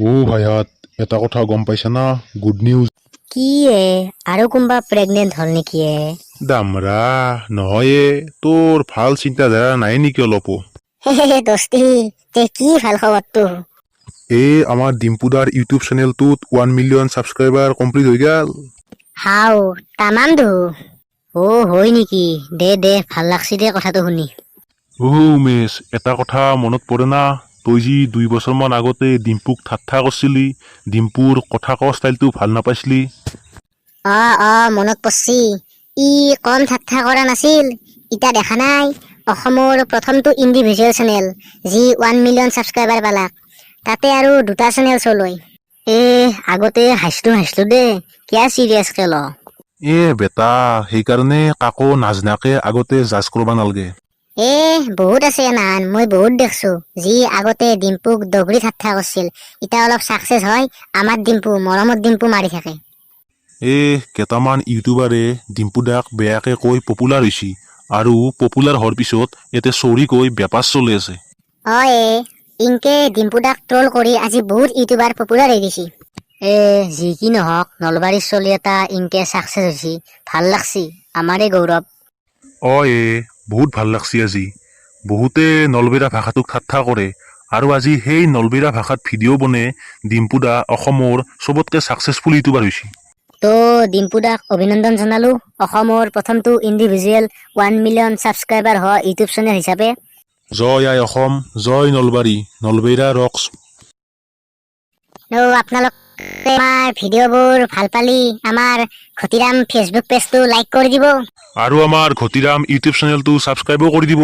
ও ভাইয়াত এটা কথা গম পাইছা না গুড নিউজ কি আৰু কোনবা প্ৰেগনেন্ট হল নেকি দামৰা নহয় তোৰ ভাল চিন্তাধাৰা নাই নেকি অলপো দস্তি তে কি ভাল খবৰটো আমাৰ ডিম্পুদাৰ ইউটিউব চেনেলটোত 1 মিলিয়ন ছাবস্ক্ৰাইবাৰ কমপ্লিট হৈ গ'ল হাও তামান দু হয় নেকি দে ভাল লাগছি দে কথাটো শুনি উমেশ এটা কথা মনত পৰে না তই যি 2 বছৰমান আগতে ডিম্পুক ঠাট্টা কৰিছিলি ডিম্পুৰ কথা কোৱা ষ্টাইলটো ভাল নাপাইছিলি মনত পৰছি ই কম ঠাট্টা কৰা নাছিল ইটা দেখা নাই অসমৰ প্ৰথমটো ইণ্ডিভিজুৱেল চেনেল যি 1 মিলিয়ন ছাবস্ক্ৰাইবাৰ পালাক তাতে আৰু দুটা চেনেল চলয় আগতে হাসলো দে কিয়া চিৰিয়াছ কে ল বেটা সেইকাৰণে কাকো নাজনাকে আগতে জাজ কৰবা নালগে বহুত আছে নান মই বহুত দেখছো যি আগতে ডিম্পুক দগৰি ঠাট্টা কৰিছিল ইটা অলপ সাকসেস হয় আমাৰ ডিম্পু মৰমত ডিম্পু মাৰি থাকে কেইটামান ইউটিউবাৰে ডিম্পুদাক বেয়াকে কৈ পপুলাৰ হৈছি আৰু পপুলাৰ হোৱাৰ পিছত ইয়াতে চৰি কৈ বেপাৰ চলি আছে ইনকে ডিম্পুদাক ট্ৰল কৰি আজি বহুত ইউটিউবাৰ পপুলাৰ হৈ গৈছি যি কি নহওক নলবাৰীৰ চলি এটা ইনকে সাকসেস হৈছি ভাল লাগছি আমাৰে গৌৰৱ বহুত ভাল লাগছি আজি বহুতে নলবেৰা ভাষাটোক ঠাট্টা কৰে আৰু আজি সেই নলবেৰা ভাষাত ভিডিঅ' বনে ডিম্পুদা অসমৰ চবতকে ছাকচেছফুল ইউটিউবাৰ হৈছে তো ডিম্পুদাক অভিনন্দন জনালো অসমৰ প্ৰথমটো ইণ্ডিভিজুৱেল 1 মিলিয়ন ছাবস্ক্ৰাইবাৰ হোৱা ইউটিউব চেনেল হিচাপে জয় আই অসম জয় নলবাৰী নলবেৰা ৰক্স আপোনালোকে আমাৰ ভিডিঅ'বোৰ ভাল পালি আমাৰ ঘটিৰাম ফেচবুক পেজটো লাইক কৰি দিব আৰু আমাৰ ঘটিৰাম ইউটিউব চেনেলটো ছাবস্ক্ৰাইবো কৰি দিব